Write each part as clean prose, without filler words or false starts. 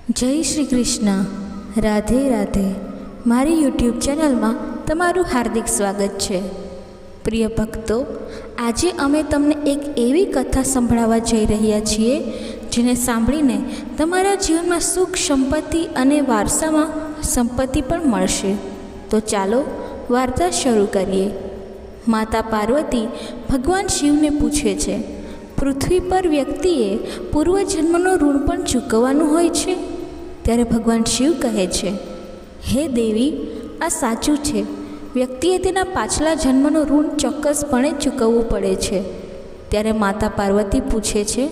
જય શ્રી કૃષ્ણ. રાધે રાધે. મારી યુટ્યુબ ચેનલમાં તમારું હાર્દિક સ્વાગત છે. પ્રિય ભક્તો, આજે અમે તમને એક એવી કથા સંભળાવવા જઈ રહ્યા છીએ જેને સાંભળીને તમારા જીવનમાં સુખ, સંપત્તિ અને વારસામાં સંપત્તિ પણ મળશે. તો ચાલો વાર્તા શરૂ કરીએ. માતા પાર્વતી ભગવાન શિવને પૂછે છે, પૃથ્વી પર વ્યક્તિએ પૂર્વજન્મનું ઋણ પણ ચૂકવવાનું હોય છે? ત્યારે ભગવાન શિવ કહે છે, હે દેવી, આ સાચું છે. વ્યક્તિએ તેના પાછલા જન્મનું ઋણ ચોક્કસપણે ચૂકવવું પડે છે. ત્યારે માતા પાર્વતી પૂછે છે,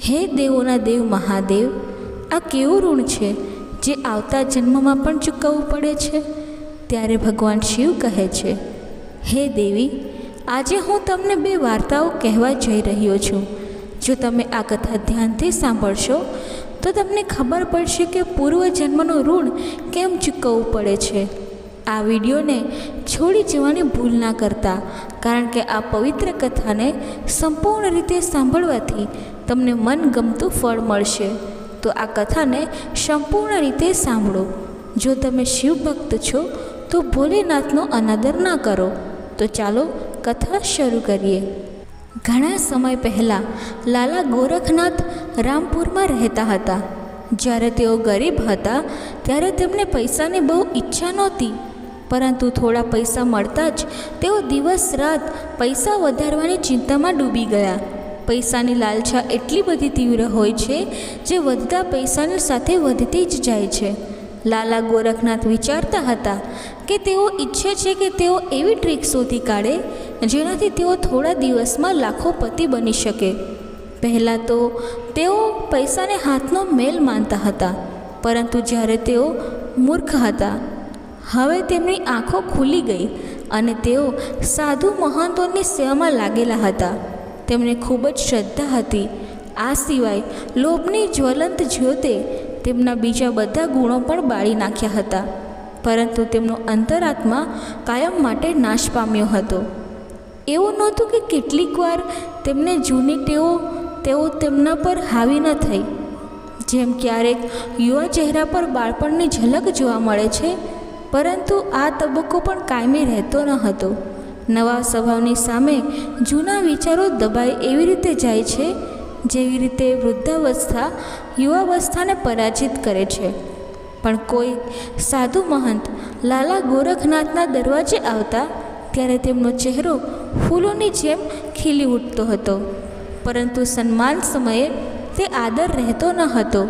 હે દેવોના દેવ મહાદેવ, આ કેવું ઋણ છે જે આવતા જન્મમાં પણ ચૂકવવું પડે છે? ત્યારે ભગવાન શિવ કહે છે, હે દેવી, આજે હું તમને બે વાર્તાઓ કહેવા જઈ રહ્યો છું. જો તમે આ કથા ધ્યાનથી સાંભળશો તો તમને ખબર પડશે કે પૂર્વજન્મનું ઋણ કેમ ચૂકવવું પડે છે. આ વિડીયોને છોડી જવાની ભૂલ ના કરતા, કારણ કે આ પવિત્ર કથાને સંપૂર્ણ રીતે સાંભળવાથી તમને મનગમતું ફળ મળશે. તો આ કથાને સંપૂર્ણ રીતે સાંભળો. જો તમે શિવ ભક્ત છો તો ભોલેનાથનો અનાદર ના કરો. તો ચાલો કથા શરૂ કરીએ. ઘણા સમય પહેલાં લાલા ગોરખનાથ રામપુરમાં રહેતા હતા. જ્યારે તેઓ ગરીબ હતા ત્યારે તેમને પૈસાની બહુ ઈચ્છા નહોતી, પરંતુ થોડા પૈસા મળતા જ તેઓ દિવસ રાત પૈસા વધારવાની ચિંતામાં ડૂબી ગયા. પૈસાની લાલચા એટલી બધી તીવ્ર હોય છે જે વધતા પૈસાની સાથે વધતી જ જાય છે. લાલા ગોરખનાથ વિચારતા હતા કે તેઓ ઈચ્છે છે કે તેઓ એવી ટ્રીક શોધી કાઢે જેનાથી તેઓ થોડા દિવસમાં લાખોપતિ બની શકે. પહેલાં તો તેઓ પૈસાને હાથનો મેલ માનતા હતા, પરંતુ જ્યારે તેઓ મૂર્ખ હતા. હવે તેમની આંખો ખુલી ગઈ અને તેઓ સાધુ મહંતોની સેવામાં લાગેલા હતા. તેમને ખૂબ જ શ્રદ્ધા હતી. આ સિવાય લોભની જ્વલંત જ્યોતે તેમના બીજા બધા ગુણો પણ બાળી નાખ્યા હતા, પરંતુ તેમનો અંતરાત્મા કાયમ માટે નાશ પામ્યો હતો. એવું નહોતું કે કેટલીક વાર તેમને જૂની તેઓ તેમના પર હાવી ન થઈ. જેમ ક્યારેક યુવા ચહેરા પર બાળપણની ઝલક જોવા મળે છે, પરંતુ આ તબક્કો પણ કાયમી રહેતો ન હતો. નવા સ્વભાવની સામે જૂના વિચારો દબાઈ એવી રીતે જાય છે જેવી રીતે વૃદ્ધાવસ્થા યુવાવસ્થાને પરાજિત કરે છે. પણ કોઈ સાધુ મહંત લાલા ગોરખનાથના દરવાજે આવતા ત્યારે તેમનો ચહેરો ફૂલોની જેમ ખીલી ઉઠતો હતો, પરંતુ સન્માન સમયે તે આદર રહેતો ન હતો.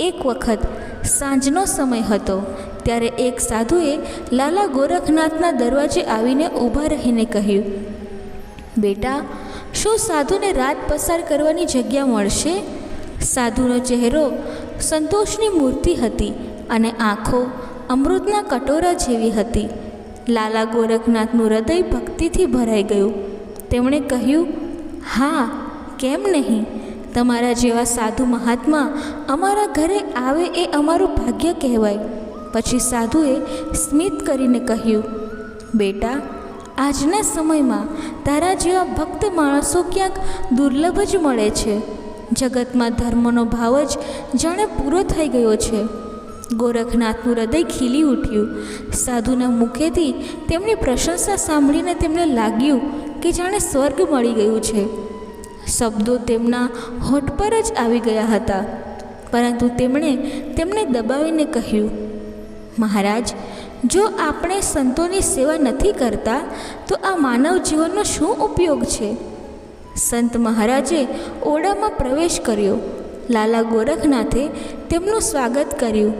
એક વખત સાંજનો સમય હતો. ત્યારે એક સાધુએ લાલા ગોરખનાથના દરવાજે આવીને ઊભા રહીને કહ્યું, બેટા, શું સાધુને રાત પસાર કરવાની જગ્યા મળશે? સાધુનો ચહેરો સંતોષની મૂર્તિ હતી અને આંખો અમૃતના કટોરા જેવી હતી. લાલા ગોરખનાથનું હૃદય ભક્તિથી ભરાઈ ગયું. તેમણે કહ્યું, હા, કેમ નહીં? તમારા જેવા સાધુ મહાત્મા અમારા ઘરે આવે એ અમારું ભાગ્ય કહેવાય. પછી સાધુએ સ્મિત કરીને કહ્યું, બેટા, આજના સમયમાં તારા જેવા ભક્ત માણસો ક્યાંક દુર્લભ જ મળે છે. જગતમાં ધર્મનો ભાવ જ જાણે પૂરો થઈ ગયો છે. ગોરખનાથનું હૃદય ખીલી ઉઠ્યું. સાધુના મુખેથી તેમની પ્રશંસા સાંભળીને તેમને લાગ્યું કે જાણે સ્વર્ગ મળી ગયું છે. શબ્દો તેમના હોઠ પર જ આવી ગયા હતા, પરંતુ તેમણે તેમને દબાવીને કહ્યું, મહારાજ, જો આપણે સંતોની સેવા નથી કરતા તો આ માનવ જીવનનો શું ઉપયોગ છે? સંત મહારાજે ઓરડામાં પ્રવેશ કર્યો. લાલા ગોરખનાથે તેમનું સ્વાગત કર્યું.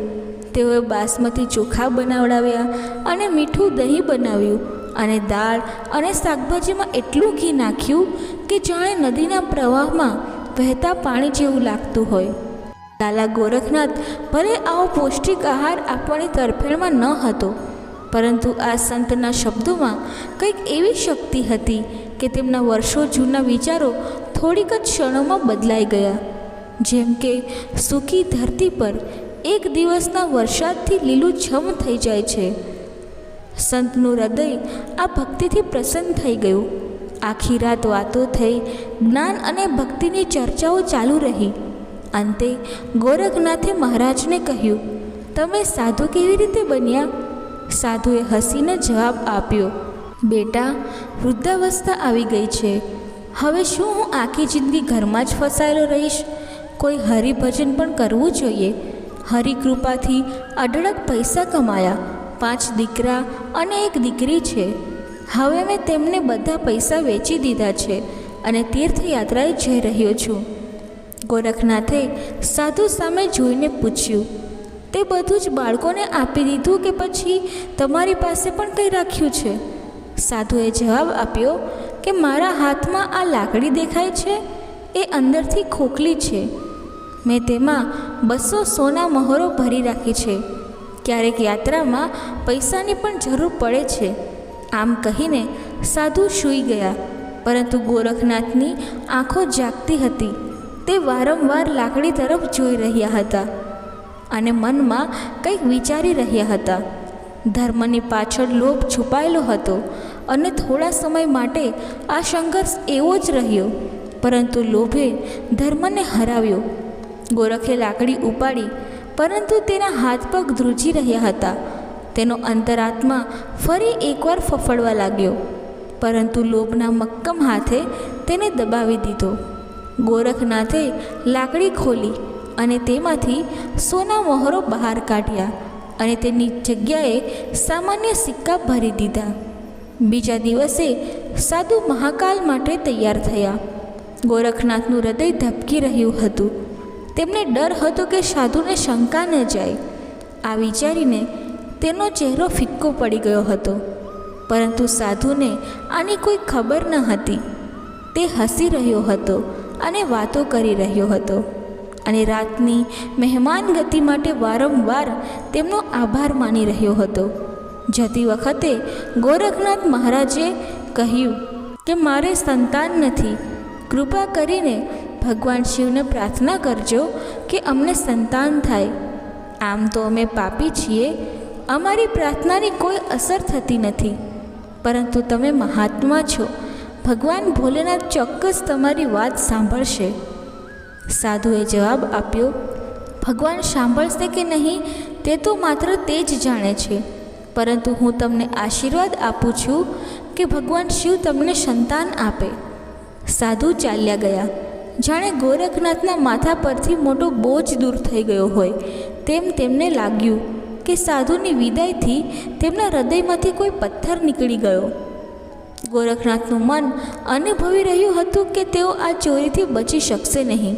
તેઓએ બાસમતી ચોખા બનાવડાવ્યા અને મીઠું દહીં બનાવ્યું અને દાળ અને શાકભાજીમાં એટલું ઘી નાખ્યું કે જાણે નદીના પ્રવાહમાં વહેતા પાણી જેવું લાગતું હોય. લાલા ગોરખનાથ ભલે આવો પૌષ્ટિક આહાર આપવાની તરફેણમાં ન હતો, પરંતુ આ સંતના શબ્દોમાં કંઈક એવી શક્તિ હતી કે તેમના વર્ષો જૂના વિચારો થોડીક જ ક્ષણોમાં બદલાઈ ગયા. જેમ કે સૂકી ધરતી પર એક દિવસના વરસાદથી લીલુંછમ થઈ જાય છે. સંતનું હૃદય આ ભક્તિથી પ્રસન્ન થઈ ગયું. આખી રાત વાતો થઈ, જ્ઞાન અને ભક્તિની ચર્ચાઓ ચાલુ રહી. અંતે ગોરખનાથે મહારાજને કહ્યું, તમે સાધુ કેવી રીતે બન્યા? સાધુએ હસીને જવાબ આપ્યો, બેટા, વૃદ્ધાવસ્થા આવી ગઈ છે. હવે શું હું આખી જિંદગી ઘરમાં જ ફસાયેલો રહીશ? કોઈ હરિભજન પણ કરવું જોઈએ. હરિકૃપાથી અઢળક પૈસા કમાયા. 5 દીકરા અને 1 દીકરી છે. હવે મેં તેમને બધા પૈસા વેચી દીધા છે અને તીર્થયાત્રાએ જઈ રહ્યો છું. ગોરખનાથે સાધુ સામે જોઈને પૂછ્યું, તે બધું જ બાળકોને આપી દીધું કે પછી તમારી પાસે પણ કંઈ રાખ્યું છે? સાધુએ જવાબ આપ્યો કે મારા હાથમાં આ લાકડી દેખાય છે, એ અંદરથી ખોખલી છે. મેં તેમાં 200 સોના મહોરો ભરી રાખી છે. ક્યારેક યાત્રામાં પૈસાની પણ જરૂર પડે છે. આમ કહીને સાધુ સૂઈ ગયા. પરંતુ ગોરખનાથની આંખો જાગતી હતી. તે વારંવાર લાકડી તરફ જોઈ રહ્યા હતા અને મનમાં કંઈક વિચારી રહ્યા હતા. ધર્મની પાછળ લોભ છુપાયેલો હતો અને થોડા સમય માટે આ સંઘર્ષ એવો જ રહ્યો. પરંતુ લોભે ધર્મને હરાવ્યો. ગોરખે લાકડી ઉપાડી, પરંતુ તેના હાથ પગ ધ્રુજી રહ્યા હતા. તેનો અંતરાત્મા ફરી એકવાર ફફડવા લાગ્યો, પરંતુ લોભના મક્કમ હાથે તેને દબાવી દીધો. ગોરખનાથે લાકડી ખોલી અને તેમાંથી સોના મહોરો બહાર કાઢ્યા અને તેની જગ્યાએ સામાન્ય સિક્કા ભરી દીધા. બીજા દિવસે સાધુ મહાકાલ માટે તૈયાર થયા. ગોરખનાથનું હૃદય ધબકી રહ્યું હતું. તેમને ડર હતો કે સાધુને શંકા ન જાય. આ વિચારીને તેનો ચહેરો ફિક્કો પડી ગયો હતો. પરંતુ સાધુને આની કોઈ ખબર ન હતી. તે હસી રહ્યો હતો અને વાતો કરી રહ્યો હતો અને રાતની મહેમાન ગતિ માટે વારંવાર તેમનો આભાર માની રહ્યો હતો. જતી વખતે ગોરખનાથ મહારાજે કહ્યું કે મારે સંતાન નથી. કૃપા કરીને ભગવાન શિવને પ્રાર્થના કરજો કે અમને સંતાન થાય. આમ તો અમે પાપી છીએ, અમારી પ્રાર્થનાની કોઈ અસર થતી નથી. પરંતુ તમે મહાત્મા છો. ભગવાન ભોલેનાથ ચોક્કસ તમારી વાત સાંભળશે. સાધુએ જવાબ આપ્યો, ભગવાન સાંભળશે કે નહીં તે તો માત્ર તે જ જાણે છે. પરંતુ હું તમને આશીર્વાદ આપું છું કે ભગવાન શિવ તમને સંતાન આપે. સાધુ ચાલ્યા ગયા. જાણે ગોરખનાથના માથા પરથી મોટો બોજ દૂર થઈ ગયો હોય તેમ તેમને લાગ્યું કે સાધુની વિદાયથી તેમના હૃદયમાંથી કોઈ પથ્થર નીકળી ગયો. ગોરખનાથનું મન અનુભવી રહ્યું હતું કે તેઓ આ ચોરીથી બચી શકશે નહીં.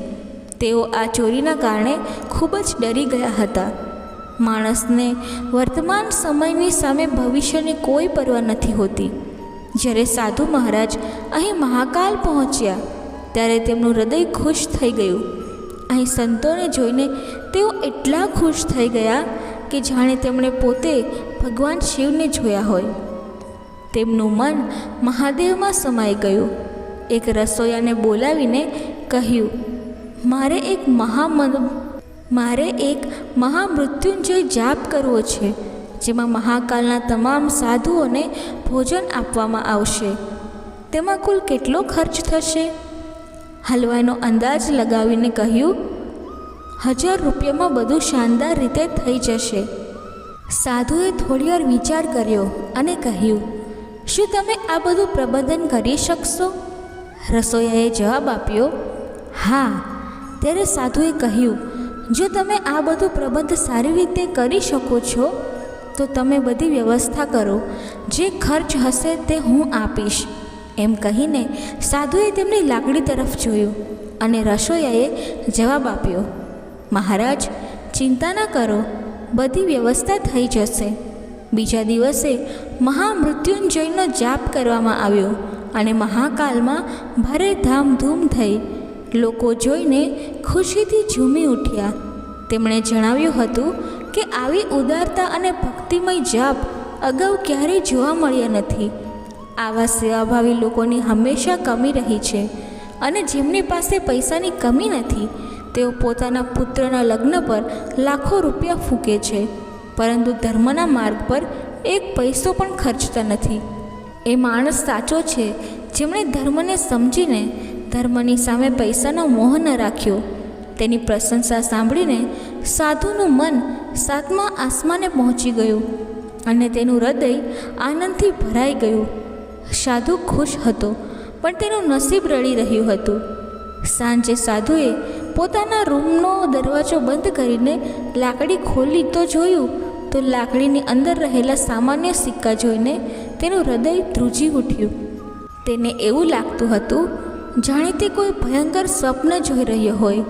તેઓ આ ચોરીના કારણે ખૂબ જ ડરી ગયા હતા. માણસને વર્તમાન સમયની સામે ભવિષ્યની કોઈ પરવા નથી હોતી. જ્યારે સાધુ મહારાજ અહીં મહાકાલ પહોંચ્યા ત્યારે તેમનું હૃદય ખુશ થઈ ગયું. અહીં સંતોને જોઈને તેઓ એટલા ખુશ થઈ ગયા કે જાણે તેમણે પોતે ભગવાન શિવને જોયા હોય. તેમનું મન મહાદેવમાં સમાઈ ગયું. એક રસોઈયાને બોલાવીને કહ્યું, મારે એક મહામૃત્યુંજય જાપ કરવો છે, જેમાં મહાકાલના તમામ સાધુઓને ભોજન આપવામાં આવશે. તેમાં કુલ કેટલો ખર્ચ થશે? હલવાઈનો અંદાજ લગાવીને કહ્યું, 1000 રૂપિયામાં બધું શાનદાર રીતે થઈ જશે. સાધુએ થોડીવાર વિચાર કર્યો અને કહ્યું, શું તમે આ બધું પ્રબંધન કરી શકશો? રસોઈયાએ જવાબ આપ્યો, હા. ત્યારે સાધુએ કહ્યું, જો તમે આ બધું પ્રબંધ સારી રીતે કરી શકો છો તો તમે બધી વ્યવસ્થા કરો. જે ખર્ચ હશે તે હું આપીશ. એમ કહીને સાધુએ તેમની લાકડી તરફ જોયું અને રસોઈયાએ જવાબ આપ્યો, મહારાજ, ચિંતા ન કરો, બધી વ્યવસ્થા થઈ જશે. બીજા દિવસે મહામૃત્યુંજયનો જાપ કરવામાં આવ્યો અને મહાકાલમાં ભારે ધામધૂમ થઈ. લોકો જોઈને ખુશીથી ઝૂમી ઉઠ્યા. તેમણે જણાવ્યું હતું કે આવી ઉદારતા અને ભક્તિમય જાપ અગાઉ ક્યારેય જોવા મળ્યા નથી. આવા સેવાભાવી લોકોની હંમેશા કમી રહી છે અને જેમની પાસે પૈસાની કમી નથી તેઓ પોતાના પુત્રના લગ્ન પર લાખો રૂપિયા ફૂંકે છે, પરંતુ ધર્મના માર્ગ પર એક પૈસો પણ ખર્ચતા નથી. એ માણસ સાચો છે જેમણે ધર્મને સમજીને ધર્મની સામે પૈસાનો મોહ ન રાખ્યો તેની પ્રશંસા સાંભળીને સાધુનું મન 7મા આસમાને પહોંચી ગયું અને તેનું હૃદય આનંદથી ભરાઈ ગયું. સાધુ ખુશ હતો, પણ તેનું નસીબ રડી રહ્યું હતું. સાંજે સાધુએ પોતાના રૂમનો દરવાજો બંધ કરીને લાકડી ખોલી તો જોયું તો લાકડીની અંદર રહેલા સામાન્ય સિક્કા જોઈને તેનું હૃદય ધ્રુજી ઉઠ્યું. તેને એવું લાગતું હતું જાણે તે કોઈ ભયંકર સ્વપ્ન જોઈ રહ્યો હોય.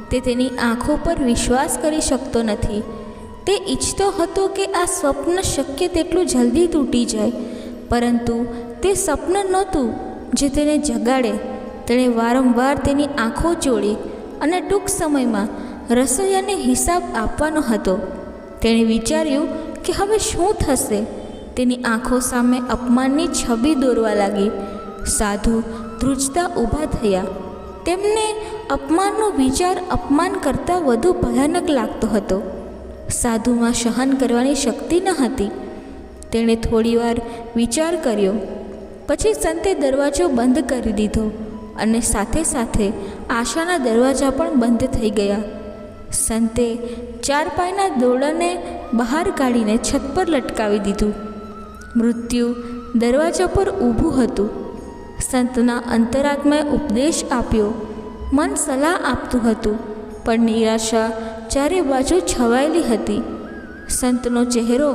તે તેની આંખો પર વિશ્વાસ કરી શકતો નથી. તે ઈચ્છતો હતો કે આ સ્વપ્ન શક્ય તેટલું જલ્દી તૂટી જાય, પરંતુ તે સ્વપ્ન નહોતું જે તેને જગાડે. તેણે વારંવાર તેની આંખો ચોળી અને ટૂંક સમયમાં રસોઈયાને હિસાબ આપવાનો હતો. તેણે વિચાર્યું કે હવે શું થશે. તેની આંખો સામે અપમાનની છબી દોરવા લાગી. સાધુ ધ્રુજતા ઊભા થયા. તેમને અપમાનનો વિચાર અપમાન કરતાં વધુ ભયાનક લાગતો હતો. સાધુમાં સહન કરવાની શક્તિ ન હતી. તેણે થોડીવાર વિચાર કર્યો. પછી સંતે દરવાજો બંધ કરી દીધો અને સાથે સાથે આશાના દરવાજા પણ બંધ થઈ ગયા. સંતે 4 પાયના દોરડાને બહાર કાઢીને છત પર લટકાવી દીધું. મૃત્યુ દરવાજા પર ઊભું હતું. સંતના અંતરાત્માએ ઉપદેશ આપ્યો. મન સલાહ આપતું હતું, પણ નિરાશા ચારે બાજુ છવાયેલી હતી. સંતનો ચહેરો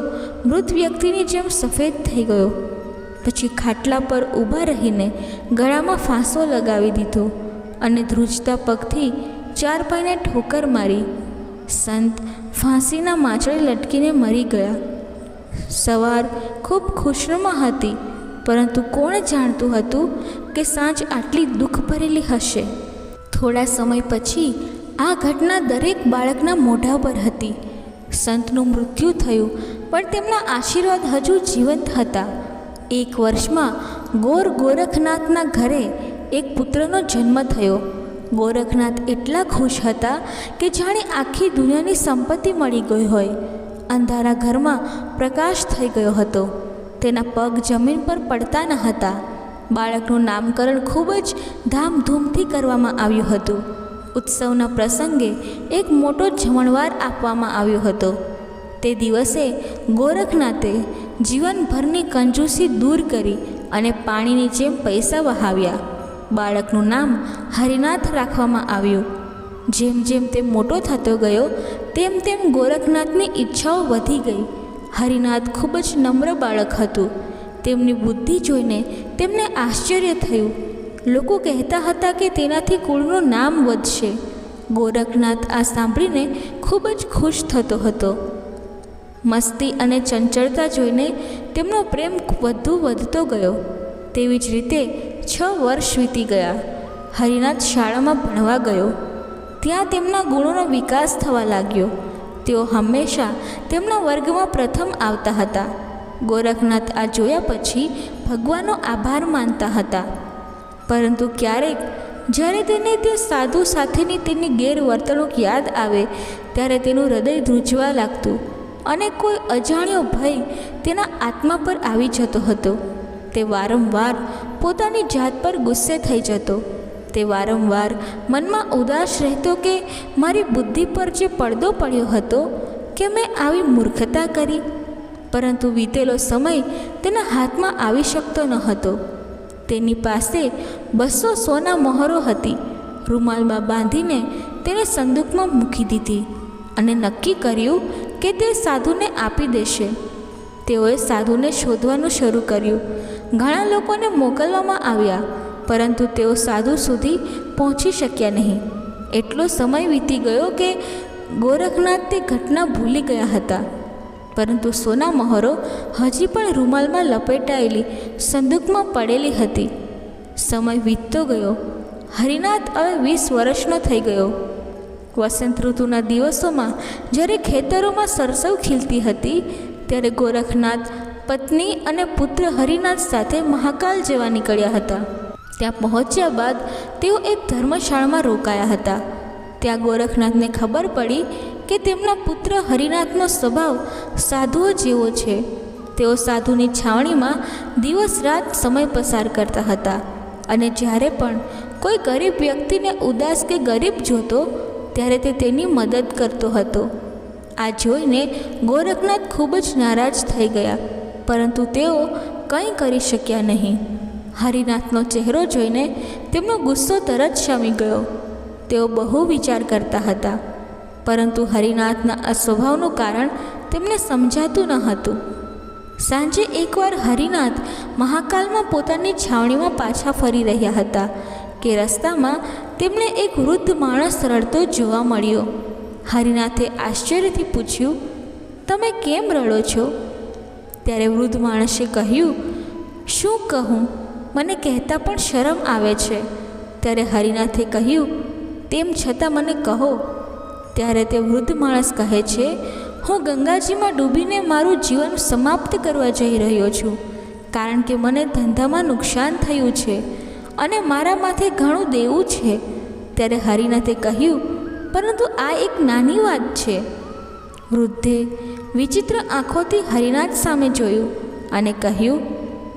મૃત વ્યક્તિની જેમ સફેદ થઈ ગયો. પછી ખાટલા પર ઊભા રહીને ગળામાં ફાંસો લગાવી દીધો અને ધ્રુજતા પગથી 4 પાયને ઠોકર મારી. સંત ફાંસીના માચડે લટકીને મરી ગયા. સવાર ખૂબ ખુશનુમા હતી, પરંતુ કોણ જાણતું હતું કે સાંજ આટલી દુઃખ ભરેલી હશે. થોડા સમય પછી આ ઘટના દરેક બાળકના મોઢા પર હતી. સંતનું મૃત્યુ થયું, પણ તેમના આશીર્વાદ હજુ જીવંત હતા. 1 વર્ષમાં ગોરખનાથના ઘરે એક પુત્રનો જન્મ થયો. ગોરખનાથ એટલા ખુશ હતા કે જાણે આખી દુનિયાની સંપત્તિ મળી ગઈ હોય. અંધારા ઘરમાં પ્રકાશ થઈ ગયો હતો. તેના પગ જમીન પર પડતા ન હતા. બાળકનું નામકરણ ખૂબ જ ધામધૂમથી કરવામાં આવ્યું હતું. ઉત્સવના પ્રસંગે એક મોટો જમણવાર આપવામાં આવ્યો હતો. તે દિવસે ગોરખનાથે જીવનભરની કંજૂસી દૂર કરી અને પાણીની જેમ પૈસા વહાવ્યા. બાળકનું નામ હરિનાથ રાખવામાં આવ્યું. જેમ જેમ તે મોટો થતો ગયો તેમ તેમ ગોરખનાથની ઈચ્છાઓ વધી ગઈ. હરિનાથ ખૂબ જ નમ્ર બાળક હતું. તેમની બુદ્ધિ જોઈને તેમને આશ્ચર્ય થયું. લોકો કહેતા હતા કે તેનાથી કુળનું નામ વધશે. ગોરખનાથ આ સાંભળીને ખૂબ જ ખુશ થતો હતો. મસ્તી અને ચંચળતા જોઈને તેમનો પ્રેમ વધુ વધતો ગયો. તેવી જ રીતે 6 વર્ષ વીતી ગયા. હરિનાથ શાળામાં ભણવા ગયો. ત્યાં તેમના ગુણોનો વિકાસ થવા લાગ્યો. તેઓ હંમેશા તેમના વર્ગમાં પ્રથમ આવતા હતા. ગોરખનાથ આ જોયા પછી ભગવાનનો આભાર માનતા હતા. પરંતુ ક્યારેક જ્યારે તેને તે સાધુ સાથેની તેની ગેરવર્તણૂક યાદ આવે ત્યારે તેનું હૃદય ધ્રુજવા લાગતું અને કોઈ અજાણ્યો ભય તેના આત્મા પર આવી જતો હતો. તે વારંવાર પોતાની જાત પર ગુસ્સે થઈ જતો. તે વારંવાર મનમાં ઉદાસ રહેતો કે મારી બુદ્ધિ પર જે પડદો પડ્યો હતો કે મેં આવી મૂર્ખતા કરી. પરંતુ વીતેલો સમય તેના હાથમાં આવી શકતો ન હતો. તેની પાસે 200 સોના મહોરો હતી. રૂમાલમાં બાંધીને તેને સંદૂકમાં મૂકી દીધી અને નક્કી કર્યું કે તે સાધુને આપી દેશે. તેઓએ સાધુને શોધવાનું શરૂ કર્યું. ઘણા લોકોને મોકલવામાં આવ્યા, પરંતુ તેઓ સાધુ સુધી પહોંચી શક્યા નહીં. એટલો સમય વીતી ગયો કે ગોરખનાથ તે ઘટના ભૂલી ગયા હતા. પરંતુ સોના મહોરો હજી પણ રૂમાલમાં લપેટાયેલી સંદૂકમાં પડેલી હતી. સમય વીતતો ગયો. હરિનાથ હવે 20 વર્ષનો થઈ ગયો. વસંત ઋતુના દિવસોમાં જ્યારે ખેતરોમાં સરસવ ખીલતી હતી ત્યારે ગોરખનાથ પત્ની અને પુત્ર હરિનાથ સાથે મહાકાલ જવા નીકળ્યા હતા. ત્યાં પહોંચ્યા બાદ તેઓ એક ધર્મશાળામાં રોકાયા હતા. ત્યાં ગોરખનાથને ખબર પડી કે તેમના પુત્ર હરિનાથનો સ્વભાવ સાધુઓ જેવો છે. તેઓ સાધુની છાવણીમાં દિવસ રાત સમય પસાર કરતા હતા અને જ્યારે પણ કોઈ ગરીબ વ્યક્તિને ઉદાસ કે ગરીબ જોતો ત્યારે તે તેની મદદ કરતો હતો. આ જોઈને ગોરખનાથ ખૂબ જ નારાજ થઈ ગયા, પરંતુ તેઓ કંઈ કરી શક્યા નહીં. હરિનાથનો ચહેરો જોઈને તેમનો ગુસ્સો તરત શમી ગયો. તેઓ બહુ વિચાર કરતા હતા, પરંતુ હરિનાથના આ સ્વભાવનું કારણ તેમને સમજાતું ન હતું. સાંજે એકવાર હરિનાથ મહાકાલમાં પોતાની છાવણીમાં પાછા ફરી રહ્યા હતા કે રસ્તામાં તેમને એક વૃદ્ધ માણસ રડતો જોવા મળ્યો. હરિનાથે આશ્ચર્યથી પૂછ્યું, તમે કેમ રડો છો? ત્યારે વૃદ્ધ માણસે કહ્યું, શું કહું, મને કહેતા પણ શરમ આવે છે. ત્યારે હરિનાથે કહ્યું, તેમ છતાં મને કહો. ત્યારે તે વૃદ્ધ માણસ કહે છે, હું ગંગાજીમાં ડૂબીને મારું જીવન સમાપ્ત કરવા જઈ રહ્યો છું, કારણ કે મને ધંધામાં નુકસાન થયું છે અને મારા માથે ઘણું દેવું છે. ત્યારે હરિનાથે કહ્યું, પરંતુ આ એક નાની વાત છે. વૃદ્ધે વિચિત્ર આંખોથી હરિનાથ સામે જોયું અને કહ્યું,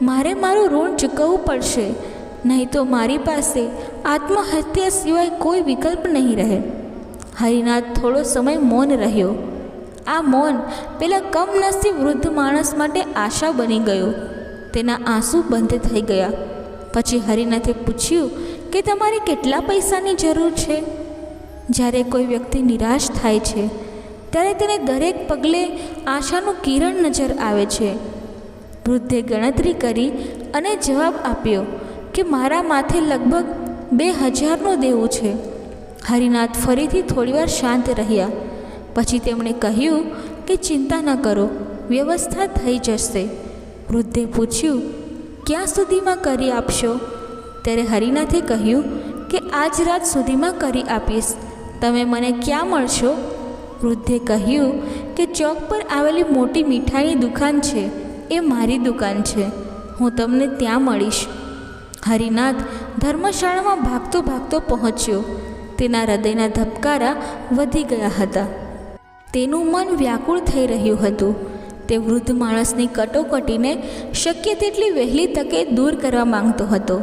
મારે મારું ઋણ ચૂકવવું પડશે, નહીં તો મારી પાસે આત્મહત્યા સિવાય કોઈ વિકલ્પ નહીં રહે. હરિનાથ થોડો સમય મૌન રહ્યો. આ મૌન પેલા કમનસીબ વૃદ્ધ માણસ માટે આશા બની ગયું. તેના આંસુ બંધ થઈ ગયા. પછી હરિનાથે પૂછ્યું કે તમારે કેટલા પૈસાની જરૂર છે? જ્યારે કોઈ વ્યક્તિ નિરાશ થાય છે ત્યારે તેને દરેક પગલે આશાનું કિરણ નજર આવે છે. વૃદ્ધે ગણતરી કરી અને જવાબ આપ્યો કે મારા માથે લગભગ 2000નું દેવું છે. હરિનાથ ફરીથી થોડીવાર શાંત રહ્યા. પછી તેમણે કહ્યું કે ચિંતા ન કરો, વ્યવસ્થા થઈ જશે. વૃદ્ધે પૂછ્યું, ક્યાં સુધીમાં કરી આપશો? ત્યારે હરિનાથે કહ્યું કે આજ રાત સુધીમાં કરી આપીશ. તમે મને ક્યાં મળશો? વૃદ્ધે કહ્યું કે ચોક પર આવેલી મોટી મીઠાઈની દુકાન છે, એ મારી દુકાન છે, હું તમને ત્યાં મળીશ. હરિનાથ ધર્મશાળામાં ભાગતો ભાગતો પહોંચ્યો. તેના હૃદયના ધબકારા વધી ગયા હતા. તેનું મન વ્યાકુળ થઈ રહ્યું હતું. તે વૃદ્ધ માણસની કટોકટીને શક્ય તેટલી વહેલી તકે દૂર કરવા માંગતો હતો.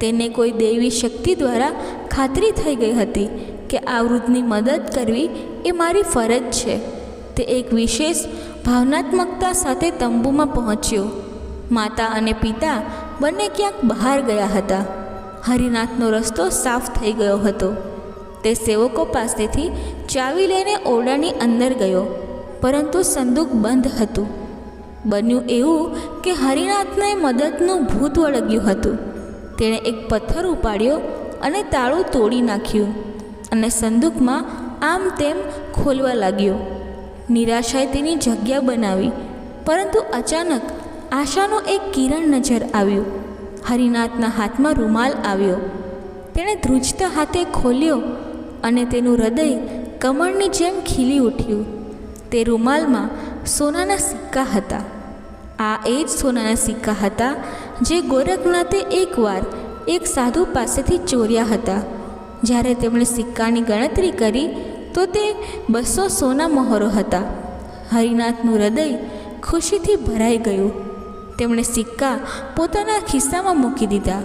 તેને કોઈ દૈવી શક્તિ દ્વારા ખાતરી થઈ ગઈ હતી કે આ વૃદ્ધની મદદ કરવી એ મારી ફરજ છે. તે એક વિશેષ ભાવનાત્મકતા સાથે તંબુમાં પહોંચ્યો. માતા અને પિતા બંને ક્યાંક બહાર ગયા હતા. હરિનાથનો રસ્તો સાફ થઈ ગયો હતો. તે સેવકો પાસેથી ચાવી લઈને ઓરડાની અંદર ગયો, પરંતુ સંદૂક બંધ હતું. બન્યું એવું કે હરિનાથને મદદનું ભૂત વળગ્યું હતું. તેણે એક પથ્થર ઉપાડ્યો અને તાળું તોડી નાખ્યું અને સંદૂકમાં આમ તેમ ખોલવા લાગ્યો. નિરાશાએ તેની જગ્યા બનાવી, પરંતુ અચાનક આશાનું એક કિરણ નજર આવ્યું. હરિનાથના હાથમાં રૂમાલ આવ્યો. તેણે ધ્રુજતા હાથે ખોલ્યો અને તેનું હૃદય કમળની જેમ ખીલી ઉઠ્યું. તે રૂમાલમાં સોનાના સિક્કા હતા. આ એ જ સોનાના સિક્કા હતા જે ગોરખનાથે એકવાર એક સાધુ પાસેથી ચોર્યા હતા. જ્યારે તેમણે સિક્કાની ગણતરી કરી તો તે 200 સોના મહોરો હતા. હરિનાથનું હૃદય ખુશીથી ભરાઈ ગયું. તેમણે સિક્કા પોતાના ખિસ્સામાં મૂકી દીધા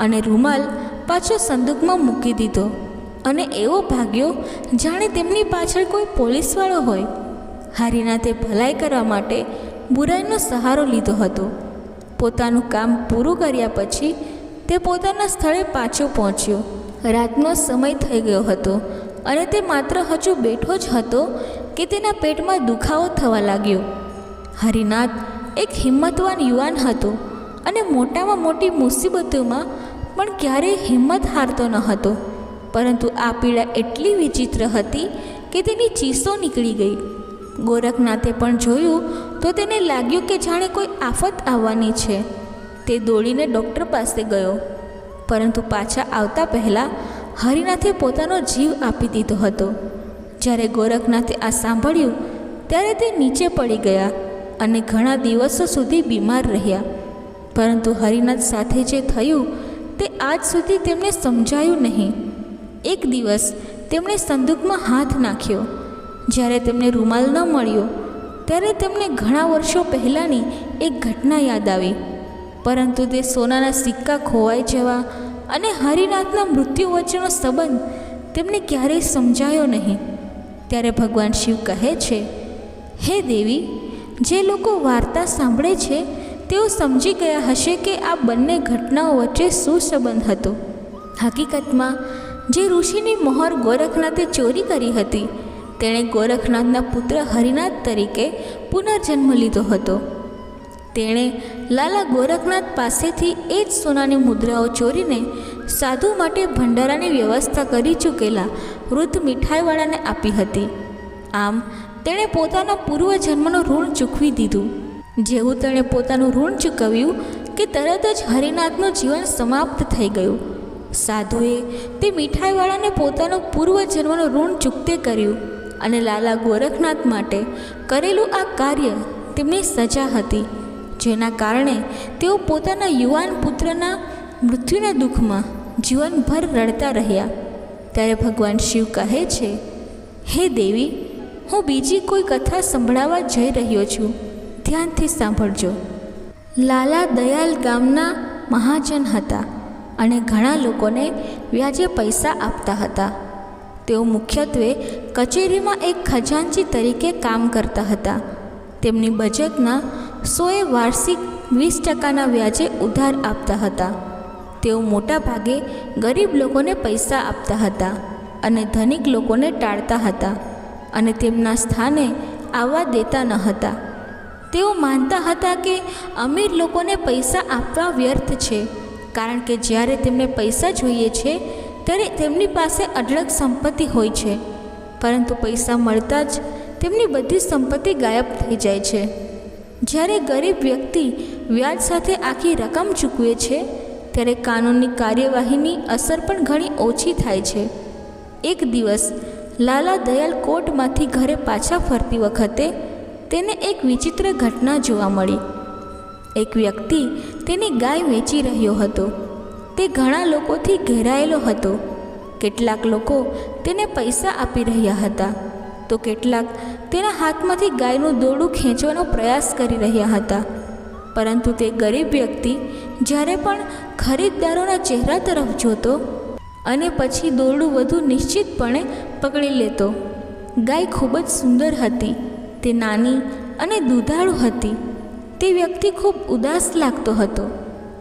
અને રૂમાલ પાછો સંદૂકમાં મૂકી દીધો અને એવો ભાગ્યો જાણે તેમની પાછળ કોઈ પોલીસવાળો હોય. હરિનાથે ભલાઈ કરવા માટે બુરાઈનો સહારો લીધો હતો. પોતાનું કામ પૂરું કર્યા પછી તે પોતાના સ્થળે પાછો પહોંચ્યો. રાતનો સમય થઈ ગયો હતો અને તે માત્ર હજુ બેઠો જ હતો કે તેના પેટમાં દુખાવો થવા લાગ્યો. હરિનાથ એક હિંમતવાન યુવાન હતો અને મોટામાં મોટી મુસીબતોમાં પણ ક્યારેય હિંમત હારતો ન હતો. પરંતુ આ પીડા એટલી વિચિત્ર હતી કે તેની ચીસો નીકળી ગઈ. ગોરખનાથે પણ જોયું તો તેને લાગ્યું કે જાણે કોઈ આફત આવવાની છે. તે દોડીને ડૉક્ટર પાસે ગયો, પરંતુ પાછા આવતા પહેલાં હરિનાથે પોતાનો જીવ આપી દીધો હતો. જ્યારે ગોરખનાથે આ સાંભળ્યું ત્યારે તે નીચે પડી ગયા અને ઘણા દિવસો સુધી બીમાર રહ્યા. પરંતુ હરિનાથ સાથે જે થયું તે આજ સુધી તેમને સમજાયું નહીં. એક દિવસ તેમણે સંદૂકમાં હાથ નાખ્યો. જ્યારે તેમને રૂમાલ ન મળ્યો ત્યારે તેમને ઘણા વર્ષો પહેલાંની એક ઘટના યાદ આવી. પરંતુ તે સોનાના સિક્કા ખોવાઈ જવા અને હરિનાથના મૃત્યુ વચ્ચેનો સંબંધ તેમને ક્યારેય સમજાયો નહીં. ત્યારે ભગવાન શિવ કહે છે, હે દેવી, જે લોકો વાર્તા સાંભળે છે તેઓ સમજી ગયા હશે કે આ બંને ઘટનાઓ વચ્ચે શું સંબંધ હતો. હકીકતમાં જે ઋષિની મોહર ગોરખનાથે ચોરી કરી હતી તેણે ગોરખનાથના પુત્ર હરિનાથ તરીકે પુનર્જન્મ લીધો હતો. તેણે લાલા ગોરખનાથ પાસેથી એ જ સોનાની મુદ્રાઓ ચોરીને સાધુ માટે ભંડારાની વ્યવસ્થા કરી ચૂકેલા વૃદ્ધ મીઠાઈવાળાને આપી હતી. આમ તેણે પોતાના પૂર્વજન્મનું ઋણ ચૂકવી દીધું. જેવું તેણે પોતાનું ઋણ ચૂકવ્યું કે તરત જ હરિનાથનું જીવન સમાપ્ત થઈ ગયું. સાધુએ તે મીઠાઈવાળાને પોતાનું પૂર્વજન્મનું ઋણ ચૂકતે કર્યું અને લાલા ગોરખનાથ માટે કરેલું આ કાર્ય તેમની સજા હતી, જેના કારણે તેઓ પોતાના યુવાન પુત્રના મૃત્યુના દુઃખમાં જીવનભર રડતા રહ્યા. ત્યારે ભગવાન શિવ કહે છે, હે દેવી, હું બીજી કોઈ કથા સંભળાવવા જઈ રહ્યો છું, ધ્યાનથી સાંભળજો. લાલા દયાલ ગામના મહાજન હતા અને ઘણા લોકોને વ્યાજે પૈસા આપતા હતા. તેઓ મુખ્યત્વે કચેરીમાં એક ખજાનચી તરીકે કામ કરતા હતા. તેમની બચતના 100 વાર્ષિક 20% વ્યાજે ઉધાર આપતા હતા. તેઓ મોટાભાગે ગરીબ લોકોને પૈસા આપતા હતા અને ધનિક લોકોને ટાળતા હતા અને તેમના સ્થાને આવવા દેતા ન હતા. તેઓ માનતા હતા કે અમીર લોકોને પૈસા આપવા વ્યર્થ છે, કારણ કે જ્યારે તેમને પૈસા જોઈએ છે ત્યારે તેમની પાસે અઢળક સંપત્તિ હોય છે, પરંતુ પૈસા મળતા જ તેમની બધી સંપત્તિ ગાયબ થઈ જાય છે. જ્યારે ગરીબ વ્યક્તિ વ્યાજ સાથે આખી રકમ ચૂકવે છે ત્યારે કાનૂની કાર્યવાહીની અસર પણ ઘણી ઓછી થાય છે. એક દિવસ લાલા દયાલ કોર્ટમાંથી ઘરે પાછા ફરતી વખતે તેને એક વિચિત્ર ઘટના જોવા મળી. એક વ્યક્તિ તેની ગાય વેચી રહ્યો હતો. તે ઘણા લોકોથી ઘેરાયેલો હતો. કેટલાક લોકો તેને પૈસા આપી રહ્યા હતા, તો કેટલાક તેના હાથમાંથી ગાયનું દોરડું ખેંચવાનો પ્રયાસ કરી રહ્યા હતા. પરંતુ તે ગરીબ વ્યક્તિ જ્યારે પણ ખરીદદારોના ચહેરા તરફ જોતો અને પછી દોરડું વધુ નિશ્ચિતપણે પકડી લેતો. ગાય ખૂબ જ સુંદર હતી. તે નાની અને દુધાળુ હતી. તે વ્યક્તિ ખૂબ ઉદાસ લાગતો હતો.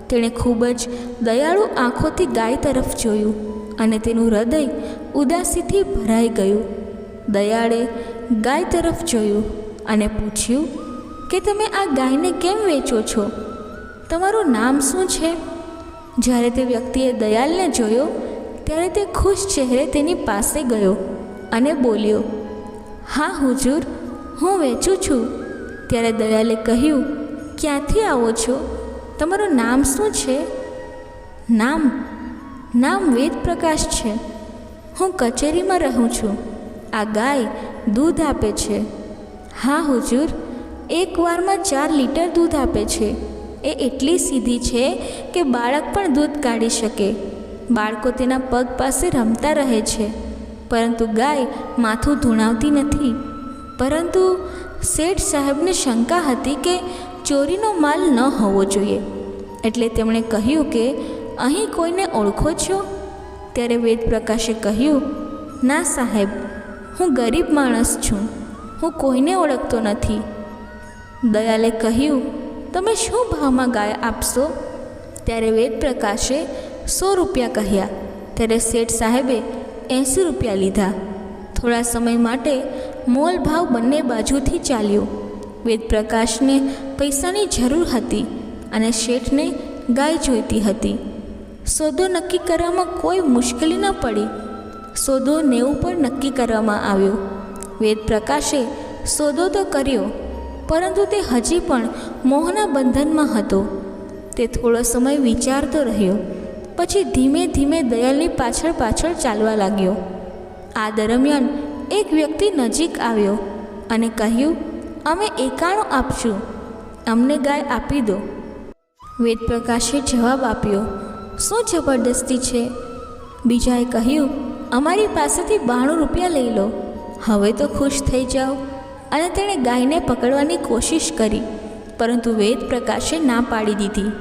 તેણે ખૂબ જ દયાળુ આંખોથી ગાય તરફ જોયું અને તેનું હૃદય ઉદાસીથી ભરાઈ ગયું. દયાળે ગાય તરફ જોયું અને પૂછ્યું કે તમે આ ગાયને કેમ વેચો છો? તમારું નામ શું છે? જ્યારે તે વ્યક્તિએ દયાળને જોયો ત્યારે તે ખુશ ચહેરે તેની પાસે ગયો અને બોલ્યો, હા હુજુર, હું વેચું છું. ત્યારે દયાલે કહ્યું, ક્યાંથી આવો છો? તમારું નામ શું છે? નામ વેદ પ્રકાશ છે. હું કચેરીમાં રહું છું. આ ગાય દૂધ આપે છે. હા હુજુર, એક વારમાં 4 લીટર દૂધ આપે છે. એ એટલી સીધી છે કે બાળક પણ દૂધ કાઢી શકે. બાળકો તેના પગ પાસે રમતા રહે છે, પરંતુ ગાય માથું ધૂણાવતી નથી. પરંતુ શેઠ સાહેબને શંકા હતી કે ચોરીનો માલ ન હોવો જોઈએ, એટલે તેમણે કહ્યું કે અહીં કોઈને ઓળખો છો? ત્યારે વેદપ્રકાશે કહ્યું, ના સાહેબ, હું ગરીબ માણસ છું. હું કોઈને ઓળખતો નથી. દયાલે કહ્યું, તમે શું ભાવમાં ગાય આપશો? ત્યારે વેદપ્રકાશે 100 રૂપિયા કહ્યા. ત્યારે શેઠ સાહેબે 80 રૂપિયા લીધા. થોડા સમય માટે મોલ ભાવ બંને બાજુથી ચાલ્યો. વેદપ્રકાશને પૈસાની જરૂર હતી અને શેઠને ગાય જોઈતી હતી. સોદો નક્કી કરવામાં કોઈ મુશ્કેલી ન પડી. સોદો 90 પર નક્કી કરવામાં આવ્યો. વેદપ્રકાશે સોદો તો કર્યો, પરંતુ તે હજી પણ મોહના બંધનમાં હતો. તે થોડો સમય વિચારતો રહ્યો, પછી ધીમે ધીમે દયાલની પાછળ ચાલવા લાગ્યો. આ દરમિયાન એક વ્યક્તિ નજીક આવ્યો અને કહ્યું, અમે 91 આપશું, અમને ગાય આપી દો. વેદપ્રકાશે જવાબ આપ્યો, શું જબરદસ્તી છે? બીજાએ કહ્યું, અમારી પાસેથી 92 રૂપિયા લઈ લો. હવે તો ખુશ થઈ જાઓ. અને તેણે ગાયને પકડવાની કોશિશ કરી, પરંતુ વેદપ્રકાશે ના પાડી દીધી.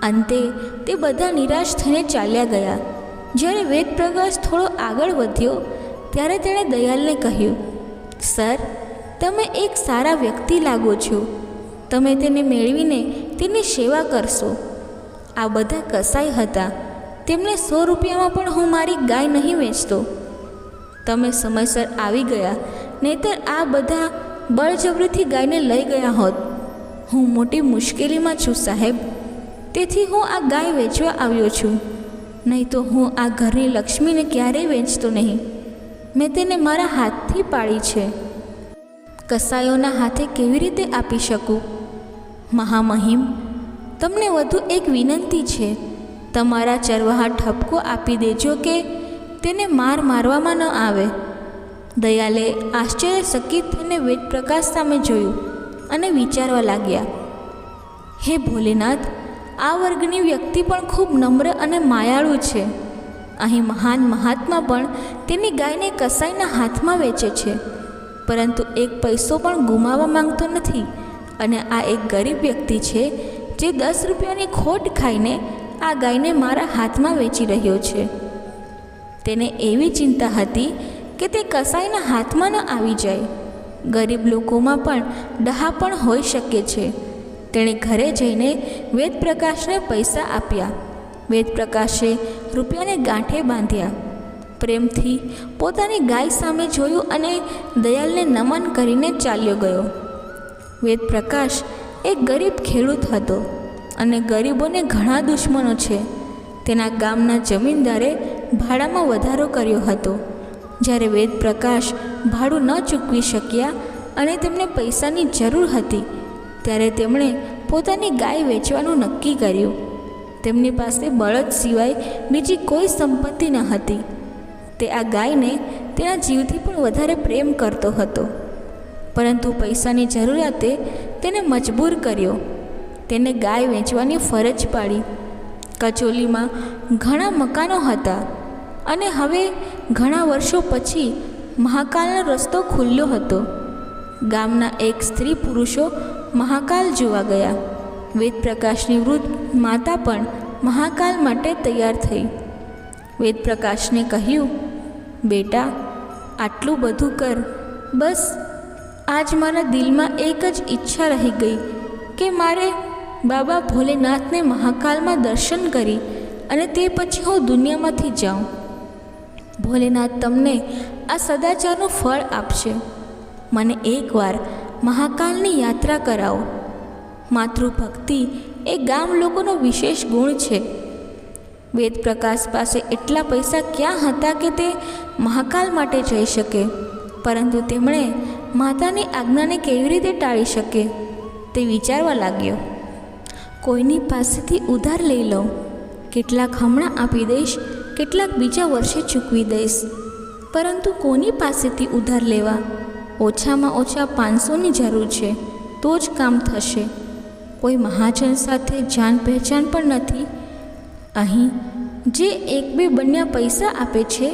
અંતે તે બધા નિરાશ થઈને ચાલ્યા ગયા. જ્યારે વેદપ્રકાશ થોડો આગળ વધ્યો ત્યારે તેણે દયાલને કહ્યું, સર, તમે એક સારા વ્યક્તિ લાગો છો. તમે તેને મેળવીને તેની સેવા કરશો. આ બધા કસાઈ હતા. તેમણે 100 રૂપિયામાં પણ હું મારી ગાય નહીં વેચતો. તમે સમયસર આવી ગયા, નહીંતર આ બધા બળજબરીથી ગાયને લઈ ગયા હોત. હું મોટી મુશ્કેલીમાં છું સાહેબ, તેથી હું આ ગાય વેચવા આવ્યો છું. નહીં તો હું આ ઘરની લક્ષ્મીને ક્યારેય વેચતો નહીં. મેં તેને મારા હાથથી પાળી છે. કસાઈઓના હાથે કેવી રીતે આપી શકું? મહામહિમ, તમને વધુ એક વિનંતી છે. તમારા ચરવાહા ઠપકો આપી દેજો કે તેને મારવામાં ન આવે. દયાલે આશ્ચર્યચકિત થઈને વેદપ્રકાશ સામે જોયું અને વિચારવા લાગ્યા, હે ભોલેનાથ, આ વર્ગની વ્યક્તિ પણ ખૂબ નમ્ર અને માયાળુ છે. અહીં મહાન મહાત્મા પણ તેની ગાયને કસાઈના હાથમાં વેચે છે, પરંતુ એક પૈસો પણ ગુમાવવા માંગતો નથી. અને આ એક ગરીબ વ્યક્તિ છે જે 10 રૂપિયાની ખોટ ખાઈને આ ગાયને મારા હાથમાં વેચી રહ્યો છે. તેને એવી ચિંતા હતી કે તે કસાઈના હાથમાં ન આવી જાય. ગરીબ લોકોમાં પણ ડહાપણ હોઈ શકે છે. તેણે ઘરે જઈને વેદપ્રકાશને પૈસા આપ્યા. વેદપ્રકાશે રૂપિયાને ગાંઠે બાંધ્યા. પ્રેમથી પોતાની ગાય સામે જોયું અને દયાલને નમન કરીને ચાલ્યો ગયો. વેદપ્રકાશ એક ગરીબ ખેડૂત હતો અને ગરીબોને ઘણા દુશ્મનો છે. તેના ગામના જમીનદારે ભાડામાં વધારો કર્યો હતો. જ્યારે વેદપ્રકાશ ભાડું ન ચૂકવી શક્યા અને તેમને પૈસાની જરૂર હતી, ત્યારે તેમણે પોતાની ગાય વેચવાનું નક્કી કર્યું. તેમની પાસે બળદ સિવાય બીજી કોઈ સંપત્તિ ન હતી. તે આ ગાયને તેના જીવથી પણ વધારે પ્રેમ કરતો હતો, પરંતુ પૈસાની જરૂરિયાતે તેને મજબૂર કર્યો. તેને ગાય વેચવાની ફરજ પાડી. કચોલીમાં ઘણા મકાનો હતા અને હવે ઘણા વર્ષો પછી મહાકાલનો રસ્તો ખુલ્યો હતો. ગામના એક સ્ત્રી પુરુષો મહાકાલ જોવા ગયા. વેદપ્રકાશની વૃદ્ધ માતા પણ મહાકાલ માટે તૈયાર થઈ. વેદપ્રકાશને કહ્યું, બેટા, આટલું બધું કર. બસ આજ મારા દિલમાં એક જ ઈચ્છા રહી ગઈ કે મારે બાબા ભોલેનાથને મહાકાલમાં દર્શન કરી અને તે પછી હું દુનિયામાંથી જાઉં. ભોલેનાથ તમને આ સદાચારનું ફળ આપશે. મને એકવાર મહાકાલની યાત્રા કરાવો. માતૃભક્તિ એ ગામ લોકોનો વિશેષ ગુણ છે. વેદપ્રકાશ પાસે એટલા પૈસા ક્યાં હતા કે તે મહાકાલ માટે જઈ શકે, પરંતુ તેમણે માતાની આજ્ઞાને કેવી રીતે ટાળી શકે તે વિચારવા લાગ્યો. કોઈની પાસેથી ઉધાર લઈ લઉં. કેટલાક હમણાં આપી દઈશ, કેટલાક બીજા વર્ષે ચૂકવી દઈશ. પરંતુ કોની પાસેથી ઉધાર લેવા? ઓછામાં ઓછા 500ની જરૂર છે, તો જ કામ થશે. કોઈ મહાજન સાથે જાન પહેચાન પણ નથી. અહીં જે 1-2 બન્યા પૈસા આપે છે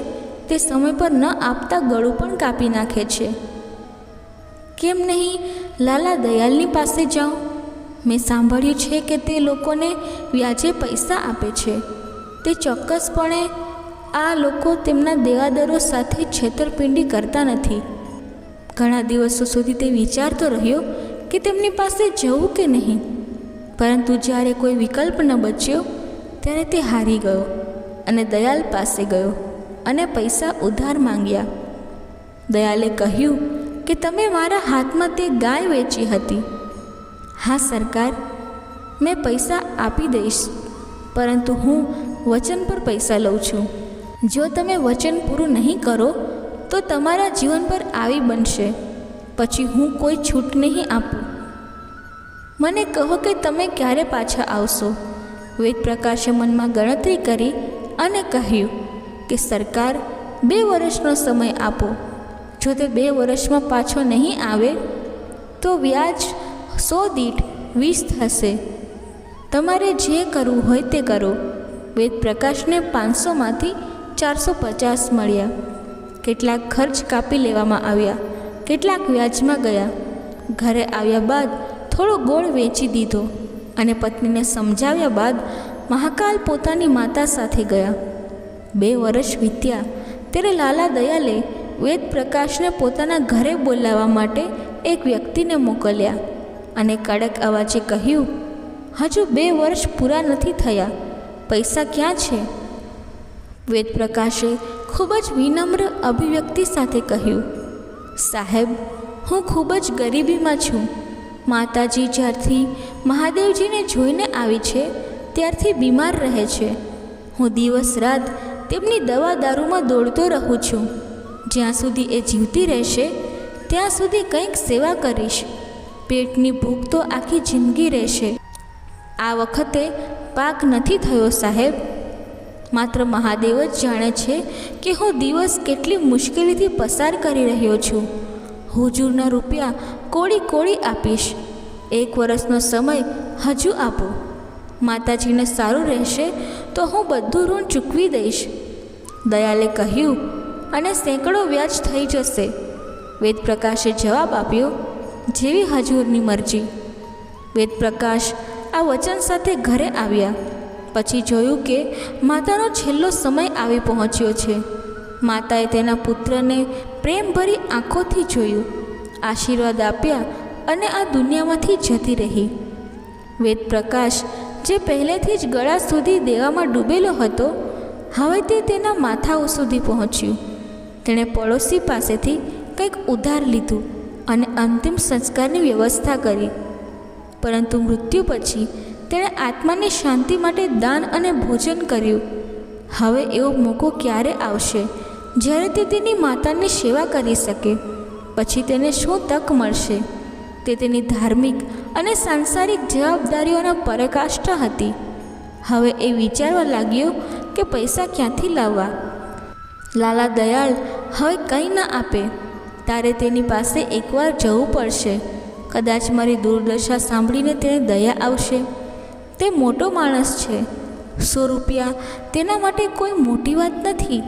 તે સમય પર ન આપતા ગળું પણ કાપી નાખે છે. કેમ નહીં લાલા દયાલની પાસે જાઉં? મેં સાંભળ્યું છે કે તે લોકોને વ્યાજે પૈસા આપે છે. તે ચોક્કસપણે આ લોકો તેમના દેવાદરો સાથે છેતરપિંડી કરતા નથી. ઘણા દિવસો સુધી તે વિચારતો રહ્યો કે તેમની પાસે જવું કે નહીં, પરંતુ જ્યારે કોઈ વિકલ્પ ન બચ્યો ત્યારે તે હારી ગયો અને દયાલ પાસે ગયો અને પૈસા ઉધાર માંગ્યા. દયાલે કહ્યું કે તમે મારા હાથમાં તે ગાય વેચી હતી. હા સરકાર, મેં પૈસા આપી દઈશ, પરંતુ હું વચન પર પૈસા લઉં છું. જો તમે વચન પૂરું નહીં કરો તો તમારા જીવન પર આવી બનશે. પછી હું કોઈ છૂટ નહીં આપું. મને કહો કે તમે ક્યારે પાછા આવશો? વેદપ્રકાશે મનમાં ગણતરી કરી અને કહ્યું કે સરકાર, 2 વર્ષનો સમય આપો. જો તે 2 વર્ષમાં પાછો નહીં આવે તો વ્યાજ 100 દીઠ 20 થશે. તમારે જે કરવું હોય તે કરો. વેદપ્રકાશને 500માંથી 450 મળ્યા. કેટલાક ખર્ચ કાપી લેવામાં આવ્યા, કેટલાક વ્યાજમાં ગયા. ઘરે આવ્યા બાદ થોડો ગોળ વેચી દીધો અને પત્નીને સમજાવ્યા બાદ મહાકાલ પોતાની માતા સાથે ગયા. 2 વર્ષ વીત્યા ત્યારે લાલા દયાલે વેદ પ્રકાશને પોતાના ઘરે બોલાવવા માટે એક વ્યક્તિને મોકલ્યા અને કડક અવાજે કહ્યું, હજુ 2 વર્ષ પૂરા નથી થયા, પૈસા ક્યાં છે? વેદ પ્રકાશે ખૂબ જ વિનમ્ર અભિવ્યક્તિ સાથે કહ્યું, સાહેબ, હું ખૂબ જ ગરીબીમાં છું. માતાજી જ્યારથી મહાદેવજીને જોઈને આવી છે ત્યારથી બીમાર રહે છે. હું દિવસ રાત તેમની દવા દારૂમાં દોડતો રહું છું. જ્યાં સુધી એ જીવતી રહેશે ત્યાં સુધી કંઈક સેવા કરીશ. પેટની ભૂખ તો આખી જિંદગી રહેશે. આ વખતે પાક નથી થયો સાહેબ. માત્ર મહાદેવ જ જાણે છે કે હું દિવસ કેટલી મુશ્કેલીથી પસાર કરી રહ્યો છું. હુજુરના રૂપિયા કોળી કોળી આપીશ. 1 વર્ષનો સમય હજુ આપો. માતાજીને સારું રહેશે તો હું બધું ઋણ ચૂકવી દઈશ, દયાલે કહ્યું, અને સેંકડો વ્યાજ થઈ જશે. વેદપ્રકાશે જવાબ આપ્યો, જેવી હજુરની મરજી. વેદપ્રકાશ આ વચન સાથે ઘરે આવ્યા. પછી જોયું કે માતાનો છેલ્લો સમય આવી પહોંચ્યો છે. માતાએ તેના પુત્રને પ્રેમભરી આંખોથી જોયું, આશીર્વાદ આપ્યા અને આ દુનિયામાંથી જતી રહી. વેદપ્રકાશ જે પહેલેથી જ ગળા સુધી દેવામાં ડૂબેલો હતો, હવે તે તેના માથા સુધી પહોંચ્યું. તેણે પડોશી પાસેથી કંઈક ઉધાર લીધું અને અંતિમ સંસ્કારની વ્યવસ્થા કરી. પરંતુ મૃત્યુ પછી તેણે આત્માની શાંતિ માટે દાન અને ભોજન કર્યું. હવે એવો મોકો ક્યારે આવશે જ્યારે તે તેની માતાની સેવા કરી શકે? પછી તેને શું તક મળશે? તે તેની ધાર્મિક અને સાંસારિક જવાબદારીઓના પરાકાષ્ઠા હતી. હવે એ વિચારવા લાગ્યો કે પૈસા ક્યાંથી લાવવા. લાલા દયાળ હવે કંઈ ન આપે. તારે તેની પાસે એકવાર જવું પડશે. કદાચ મારી દુર્દશા સાંભળીને તેને દયા આવશે. તે મોટો માણસ છે. 100 રૂપિયા તેના માટે કોઈ મોટી વાત નથી.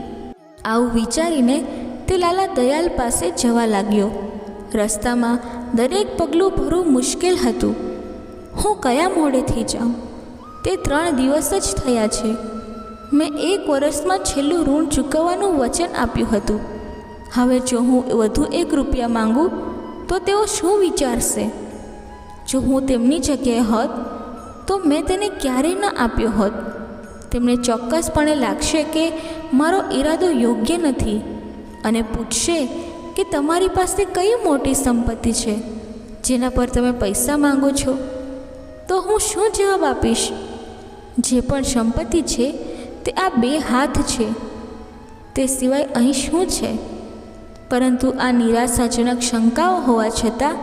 આવું વિચારીને તે લાલા દયાલ પાસે જવા લાગ્યો. રસ્તામાં દરેક પગલું ભરવું મુશ્કેલ હતું. હું કયા મોડેથી જાઉં? તે 3 દિવસ જ થયા છે. મેં 1 વર્ષમાં છેલ્લું ઋણ ચૂકવવાનું વચન આપ્યું હતું. હવે જો હું વધુ 1 રૂપિયા માંગું તો તેઓ શું વિચારશે? જો હું તેમની જગ્યાએ હોત તો મેં તેને ક્યારેય ન આપ્યો હોત. તેમને ચોક્કસપણે લાગશે કે મારો ઈરાદો યોગ્ય નથી અને પૂછશે કે તમારી પાસે કઈ મોટી સંપત્તિ છે જેના પર તમે પૈસા માંગો છો. તો હું શું જવાબ આપીશ? જે પણ સંપત્તિ છે તે આ 2 હાથ છે. તે સિવાય અહીં શું છે? પરંતુ આ નિરાશાજનક શંકાઓ હોવા છતાં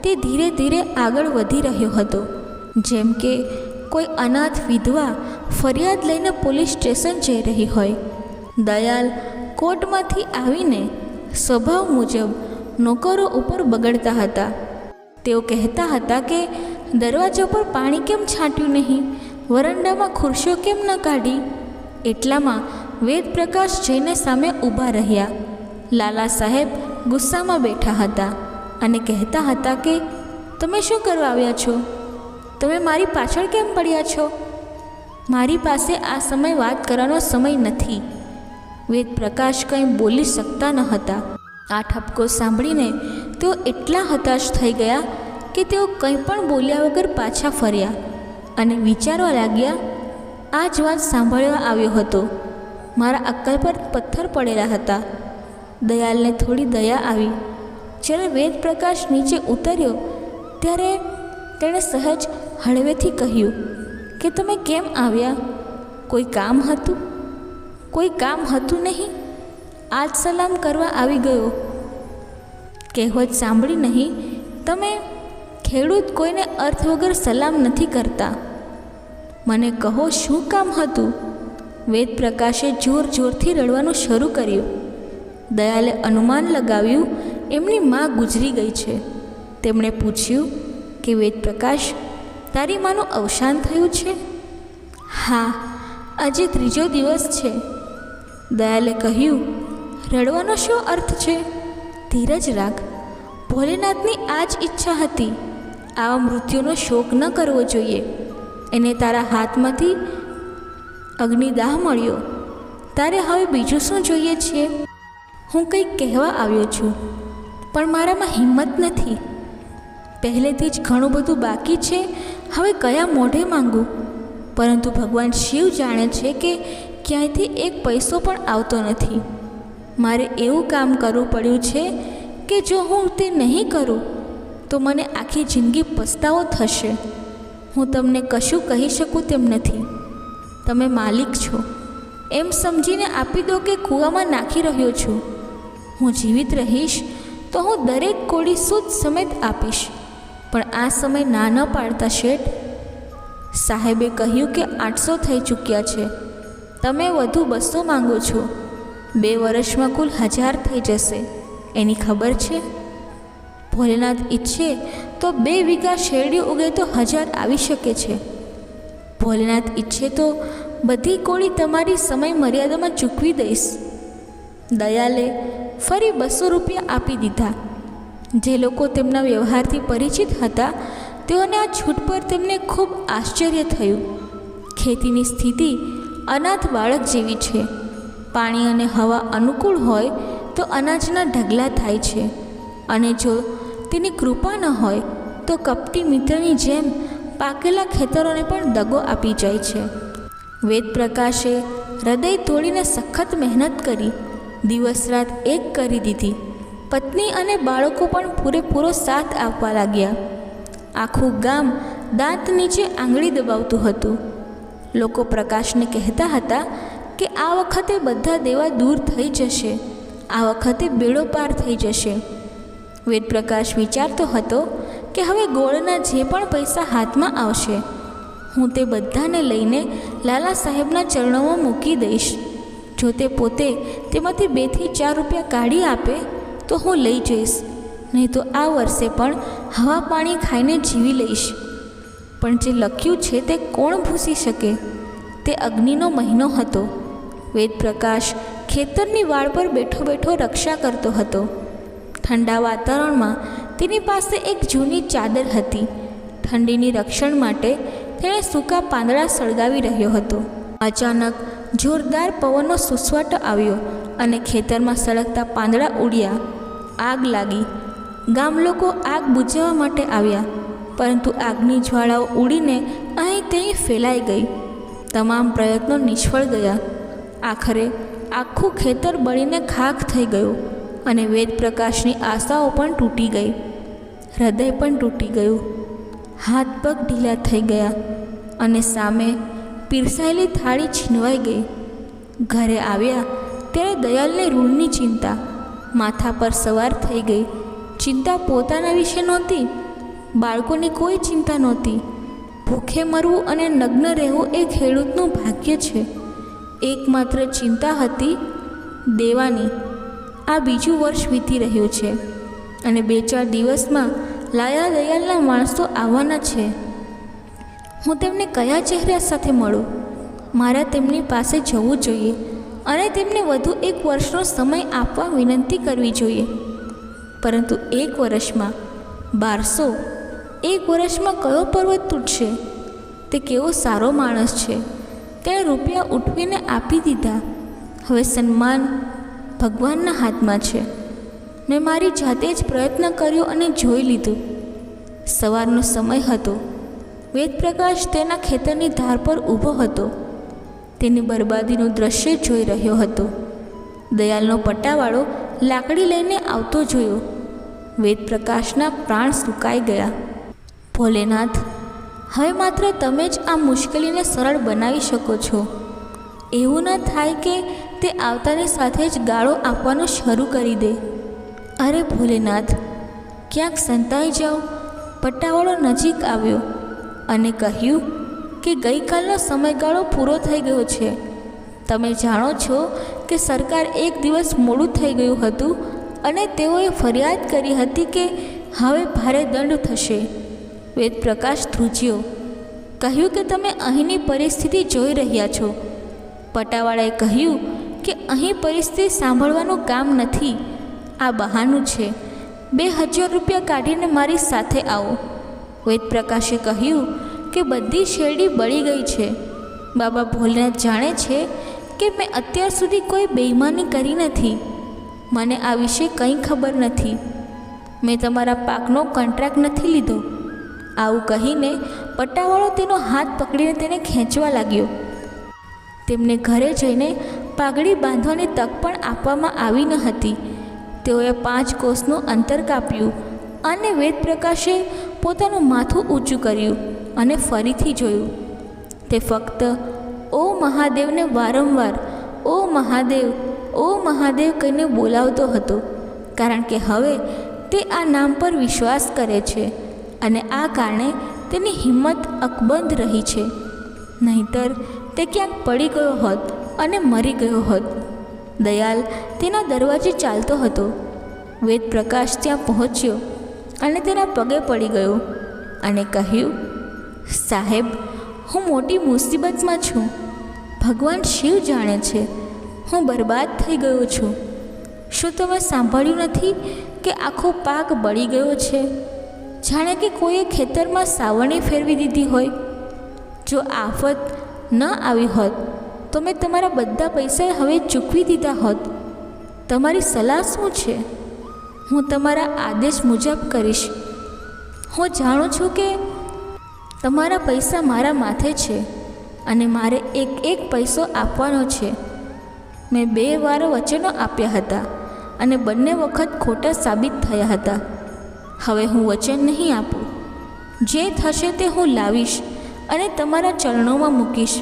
તે ધીરે ધીરે આગળ વધી રહ્યો હતો. જેમ કે કોઈ અનાથ વિધવા ફરિયાદ લઈને પોલીસ સ્ટેશન જઈ રહી હોય. દયાલ કોર્ટમાંથી આવીને સ્વભાવ મુજબ નોકરો ઉપર બગડતા હતા. તેઓ કહેતા હતા કે દરવાજા પર પાણી કેમ છાંટ્યું નહીં, વરંડામાં ખુરશીઓ કેમ ન કાઢી. એટલામાં વેદપ્રકાશ જઈને સામે ઊભા રહ્યા. લાલા સાહેબ ગુસ્સામાં બેઠા હતા અને કહેતા હતા કે તમે શું કરવા આવ્યા છો? તમે મારી પાછળ કેમ પડ્યા છો? મારી પાસે આ સમય વાત કરવાનો સમય નથી. વેદપ્રકાશ કંઈ બોલી શકતા ન હતા. આ ઠપકો સાંભળીને તેઓ એટલા હતાશ થઈ ગયા કે તેઓ કંઈ પણ બોલ્યા વગર પાછા ફર્યા અને વિચારવા લાગ્યા, આ જ વાત સાંભળવા આવ્યો હતો. મારા અક્કલ પર પથ્થર પડેલા હતા. દયાલને થોડી દયા આવી. જ્યારે વેદપ્રકાશ નીચે ઉતર્યો ત્યારે તેણે સહજ હળવેથી કહ્યું કે તમે કેમ આવ્યા? કોઈ કામ હતું? કોઈ કામ હતું નહીં. આજ સલામ કરવા આવી ગયો. કહેવત સાંભળી નહીં? તમે ખેડૂત કોઈને અર્થ વગર સલામ નથી કરતા. મને કહો શું કામ હતું? વેદપ્રકાશે જોર જોરથી રડવાનું શરૂ કર્યું. દયાલે અનુમાન લગાવ્યું એમની મા ગુજરી ગઈ છે. તેમણે પૂછ્યું કે વેદપ્રકાશ, તારી માનું અવસાન થયું છે? હા, આજે 3જો દિવસ છે. દયાલે કહ્યું, રડવાનો શું અર્થ છે? ધીરજ રાખ. ભોલેનાથની આ જ ઈચ્છા હતી. આવા મૃત્યુનો શોક ન કરવો જોઈએ. એને તારા હાથમાંથી અગ્નિદાહ મળ્યો. તારે હવે બીજું શું જોઈએ છે? હું કંઈક કહેવા આવ્યો છું, પણ મારામાં હિંમત નથી. પહેલેથી જ ઘણું બધું બાકી છે, હવે કયા મોઢે માંગું? પરંતુ ભગવાન શિવ જાણે છે કે ક્યાંયથી એક પૈસો પણ આવતો નથી. મારે એવું કામ કરવું પડ્યું છે કે જો હું તે નહીં કરું તો મને આખી જિંદગી પસ્તાવો થશે. હું તમને કશું કહી શકું તેમ નથી. તમે માલિક છો એમ સમજીને આપી દો કે કૂવામાં નાખી રહ્યો છું. હું જીવિત રહીશ તો હું દરેક કોડી સૂદ સમેત આપીશ, પણ આ સમય ના ન પાડતા શેઠ. સાહેબે કહ્યું કે 800 થઈ ચૂક્યા છે, તમે વધુ 200 માંગો છો. 2 વર્ષમાં કુલ 1000 થઈ જશે. એની ખબર છે? ભોલેનાથ ઈચ્છે તો 2 વીઘા શેરડી ઉગે તો 1000 આવી શકે છે. ભોલેનાથ ઈચ્છે તો બધી કોડી તમારી સમય મર્યાદામાં ચૂકવી દઈશ. દયાલે ફરી 200 રૂપિયા આપી દીધા. જે લોકો તેમના વ્યવહારથી પરિચિત હતા તેઓને આ છૂટ પર તેમને ખૂબ આશ્ચર્ય થયું. ખેતીની સ્થિતિ અનાથ બાળક જેવી છે. પાણી અને હવા અનુકૂળ હોય તો અનાજના ઢગલા થાય છે, અને જો તેની કૃપા ન હોય તો કપટી મિત્રની જેમ પાકેલા ખેતરોને પણ દગો આપી જાય છે. વેદપ્રકાશે હૃદય તોડીને સખત મહેનત કરી દિવસ રાત એક કરી દીધી. પત્ની અને બાળકો પણ પૂરેપૂરો સાથ આપવા લાગ્યા. આખું ગામ દાંત નીચે આંગળી દબાવતું હતું. લોકો પ્રકાશને કહેતા હતા કે આ વખતે બધા દેવા દૂર થઈ જશે, આ વખતે બેડો પાર થઈ જશે. વેદપ્રકાશ વિચારતો હતો કે હવે ગોળના જે પણ પૈસા હાથમાં આવશે હું તે બધાને લઈને લાલા સાહેબના ચરણોમાં મૂકી દઈશ. જો તે પોતે તેમાંથી 2 થી 4 રૂપિયા કાઢી આપે તો હું લઈ જઈશ, નહીં તો આ વર્ષે પણ હવા પાણી ખાઈને જીવી લઈશ. પણ જે લખ્યું છે તે કોણ ભૂસી શકે? તે અગ્નિનો મહિનો હતો. વેદપ્રકાશ ખેતરની વાડ પર બેઠો બેઠો રક્ષા કરતો હતો. ઠંડા વાતાવરણમાં તેની પાસે એક જૂની ચાદર હતી. ઠંડીની રક્ષણ માટે તેણે સૂકા પાંદડા સળગાવી રહ્યો હતો. અચાનક જોરદાર પવનનો સુસવાટો આવ્યો અને ખેતરમાં સળગતા પાંદડા ઉડ્યા. આગ લાગી. ગામ લોકો આગ બુઝાવવા માટે આવ્યા, પરંતુ આગની જ્વાળાઓ ઉડીને અહીં ત્યાં ફેલાઈ ગઈ. તમામ પ્રયત્નો નિષ્ફળ ગયા. આખરે આખું ખેતર બળીને ખાખ થઈ ગયું અને વેદપ્રકાશની આશાઓ પણ તૂટી ગઈ. હૃદય પણ તૂટી ગયું. હાથ પગ ઢીલા થઈ ગયા અને સામે પીરસાયેલી થાળી છીનવાઈ ગઈ. ઘરે આવ્યા ત્યારે દયાલને ઋણની ચિંતા માથા પર સવાર થઈ ગઈ. ચિંતા પોતાના વિશે નહોતી, બાળકોની કોઈ ચિંતા નહોતી. ભૂખે મરવું અને નગ્ન રહેવું એ ખેડૂતનું ભાગ્ય છે. એકમાત્ર ચિંતા હતી દેવાની. આ બીજું વર્ષ વીતી રહ્યું છે અને 2-4 દિવસમાં લાયા દયાલના માણસો આવવાના છે. હું તેમને કયા ચહેરા સાથે મળું? મારા તેમની પાસે જવું જોઈએ અને તેમને વધુ 1 વર્ષનો સમય આપવા વિનંતી કરવી જોઈએ. પરંતુ 1 વર્ષમાં 1200, 1 વર્ષમાં કયો પર્વત તૂટશે? તે કેવો સારો માણસ છે. તેણે રૂપિયા ઉઠવીને આપી દીધા. હવે સન્માન ભગવાનના હાથમાં છે. મેં મારી જાતે જ પ્રયત્ન કર્યો અને જોઈ લીધું. સવારનો સમય હતો. વેદપ્રકાશ તેના ખેતરની ધાર પર ઊભો હતો. તેની બરબાદીનું દ્રશ્ય જોઈ રહ્યો હતો. દયાલનો પટ્ટાવાળો લાકડી લઈને આવતો જોયો. વેદપ્રકાશના પ્રાણ સુકાઈ ગયા. ભોલેનાથ, હવે માત્ર તમે જ આ મુશ્કેલીને સરળ બનાવી શકો છો. એવું ન થાય કે તે આવતાની સાથે જ ગાળો આપવાનું શરૂ કરી દે. અરે ભોલેનાથ, ક્યાંક સંતાઈ જાઓ. પટ્ટાવાળો નજીક આવ્યો અને કહ્યું કે ગઈકાલનો સમયગાળો પૂરો થઈ ગયો છે. તમે જાણો છો કે સરકાર 1 દિવસ મોડું થઈ ગયું હતું અને તેઓએ ફરિયાદ કરી હતી કે હવે ભારે દંડ થશે. વેદપ્રકાશ ધ્રુજ્યો. કહ્યું કે તમે અહીંની પરિસ્થિતિ જોઈ રહ્યા છો. પટ્ટાવાળાએ કહ્યું કે અહીં પરિસ્થિતિ સાંભળવાનું કામ નથી, આ બહાનું છે. 2000 રૂપિયા કાઢીને મારી સાથે આવો. વેદપ્રકાશે કહ્યું કે બધી શેરડી બળી ગઈ છે. બાબા ભોલેનાથ જાણે છે કે મેં અત્યાર સુધી કોઈ બેઈમાની કરી નથી, મને આ વિશે કંઈ ખબર નથી, મેં તમારા પાકનો કોન્ટ્રાક્ટ નથી લીધો. આવું કહીને પટ્ટાવાળો તેનો હાથ પકડીને તેને ખેંચવા લાગ્યો. તેમને ઘરે જઈને પાઘડી બાંધવાની તક પણ આપવામાં આવી ન હતી. તેઓએ 5 કોસનું અંતર કાપ્યું અને વેદપ્રકાશે પોતાનું માથું ઊંચું કર્યું અને ફરીથી જોયું. તે ફક્ત ઓ મહાદેવને વારંવાર ઓ મહાદેવ કહીને બોલાવતો હતો, કારણ કે હવે તે આ નામ પર વિશ્વાસ કરે છે અને આ કારણે તેની હિંમત અકબંધ રહી છે. નહીંતર તે ક્યાંક પડી ગયો હોત અને મરી ગયો હોત. દયાલ તેના દરવાજે ચાલતો હતો. વેદપ્રકાશ ત્યાં પહોંચ્યો અને તેના પગે પડી ગયો અને કહ્યું, સાહેબ, હું મોટી મુસીબતમાં છું. ભગવાન શિવ જાણે છે હું બરબાદ થઈ ગયો છું. શું તમે સાંભળ્યું નથી કે આખો પાક બળી ગયો છે, જાણે કે કોઈએ ખેતરમાં સાવરણી ફેરવી દીધી હોય. જો આફત ન આવી હોત તો મેં તમારા બધા પૈસા હવે ચૂકવી દીધા હોત. તમારી સલાહ શું છે? હું તમારા આદેશ મુજબ કરીશ. હું જાણું છું કે તમારા પૈસા મારા માથે છે અને મારે એક પૈસો આપવાનો છે. મેં 2 વાર વચનો આપ્યા હતા અને બંને વખત ખોટા સાબિત થયા હતા. હવે હું વચન નહીં આપું. જે થશે તે હું લાવીશ અને તમારા ચરણોમાં મૂકીશ.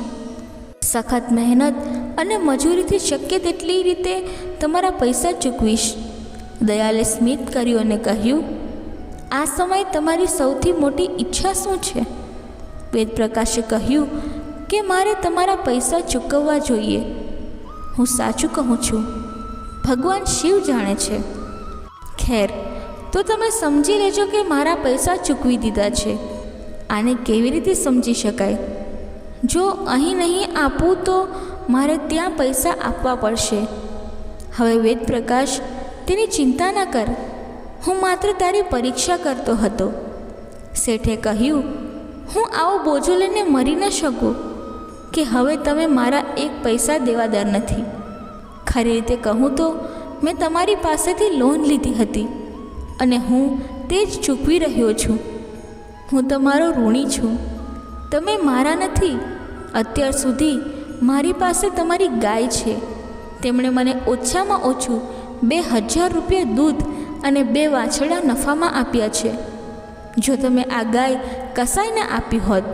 સખત મહેનત અને મજૂરીથી શક્ય તેટલી રીતે તમારા પૈસા ચૂકવીશ. દયાલે સ્મિત કર્યું અને કહ્યું, આ સમયે તમારી સૌથી મોટી ઈચ્છા શું છે? વેદપ્રકાશે કહ્યું કે મારે તમારા પૈસા ચૂકવવા જોઈએ. હું સાચું કહું છું, ભગવાન શિવ જાણે છે. ખેર, તો તમે સમજી લેજો કે મારા પૈસા ચૂકવી દીધા છે. આને કેવી રીતે સમજી શકાય? જો અહીં નહીં આપું તો મારે ત્યાં પૈસા આપવા પડશે. હવે વેદપ્રકાશ, તેની ચિંતા ન કર, હું માત્ર તારી પરીક્ષા કરતો હતો. શેઠે કહ્યું, હું આવો બોજો લઈને મરી ન શકું કે હવે તમે મારા 1 પૈસા દેવાદાર નથી. ખરી રીતે કહું તો મેં તમારી પાસેથી લોન લીધી હતી અને હું તે જ ચૂકવી રહ્યો છું. હું તમારો ઋણી છું. તમે મારા નથી. અત્યાર સુધી મારી પાસે તમારી ગાય છે. તેમણે મને ઓછામાં ઓછું 2000 રૂપિયા દૂધ અને 2 વાછરડા નફામાં આપ્યા છે. જો તમે આ ગાય કસાઈને આપી હોત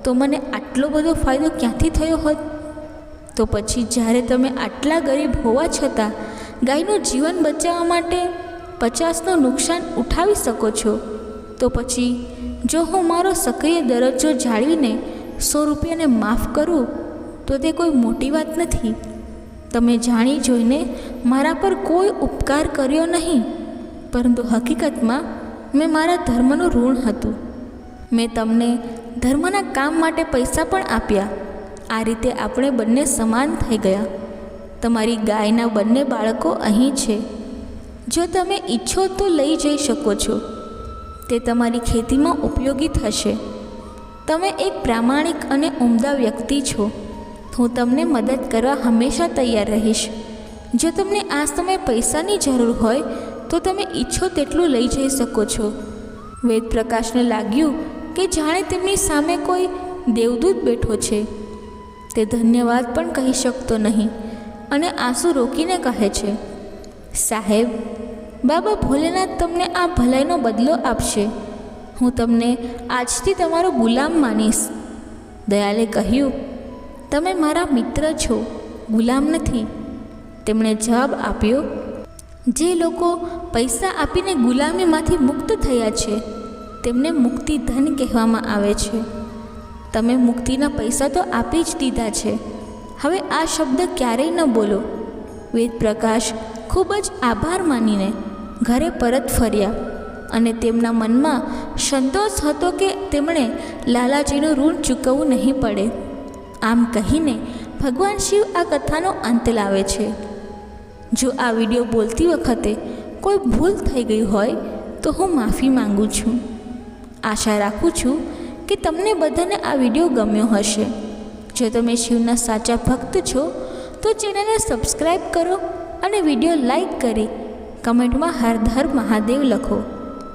તો મને આટલો બધો ફાયદો ક્યાંથી થયો હોત? તો પછી જ્યારે તમે આટલા ગરીબ હોવા છતાં ગાયનું જીવન બચાવવા માટે 50નું નુકસાન ઉઠાવી શકો છો, તો પછી જો હું મારો સક્રિય દરજ્જો જાળવીને 100 રૂપિયાને માફ કરું તો તે કોઈ મોટી વાત નથી. તમે જાણી જોઈને મારા પર કોઈ ઉપકાર કર્યો નહીં, પરંતુ હકીકતમાં મેં મારા ધર્મનું ઋણ હતું. મેં તમને ધર્મના કામ માટે પૈસા પણ આપ્યા. આ રીતે આપણે બંને સમાન થઈ ગયા. તમારી ગાયના બંને બાળકો અહીં છે. જો તમે ઈચ્છો તો લઈ જઈ શકો છો. તે તમારી ખેતીમાં ઉપયોગી થશે. તમે એક પ્રામાણિક અને ઉમદા વ્યક્તિ છો. હું તમને મદદ કરવા હંમેશા તૈયાર રહીશ. જો તમને આ સમયે પૈસાની જરૂર હોય તો તમે ઈચ્છો તેટલું લઈ જઈ શકો છો. વેદપ્રકાશને લાગ્યું કે જાણે તેમની સામે કોઈ દેવદૂત બેઠો છે. તે ધન્યવાદ પણ કહી શકતો નહીં અને આંસુ રોકીને કહે છે, સાહેબ, બાબા ભોલેનાથ તમને આ ભલાઈનો બદલો આપશે. હું તમને આજથી તમારો ગુલામ માનીશ. દયાલે કહ્યું, તમે મારા મિત્ર છો, ગુલામ નથી. તેમણે જવાબ આપ્યો, જે લોકો પૈસા આપીને ગુલામીમાંથી મુક્ત થયા છે તેમને મુક્તિધન કહેવામાં આવે છે. તમે મુક્તિના પૈસા તો આપી જ દીધા છે. હવે આ શબ્દ ક્યારેય ન બોલો. વેદપ્રકાશ ખૂબ જ આભાર માનીને ઘરે પરત ફર્યા અને તેમના મનમાં સંતોષ હતો કે તેમણે લાલાજીનું ઋણ ચૂકવવું નહીં પડે. આમ કહીને ભગવાન શિવ આ કથાનો અંત લાવે છે. જો આ વિડીયો બોલતી વખતે કોઈ ભૂલ થઈ ગઈ હોય તો હું માફી માંગુ છું. આશા રાખું છું કે તમને બધાને આ વિડીયો ગમ્યો હશે. જો તમે શિવના સાચા ભક્ત છો તો ચેનલને સબસ્ક્રાઈબ કરો અને વિડીયો લાઈક કરી કમેન્ટમાં હર હર મહાદેવ લખો.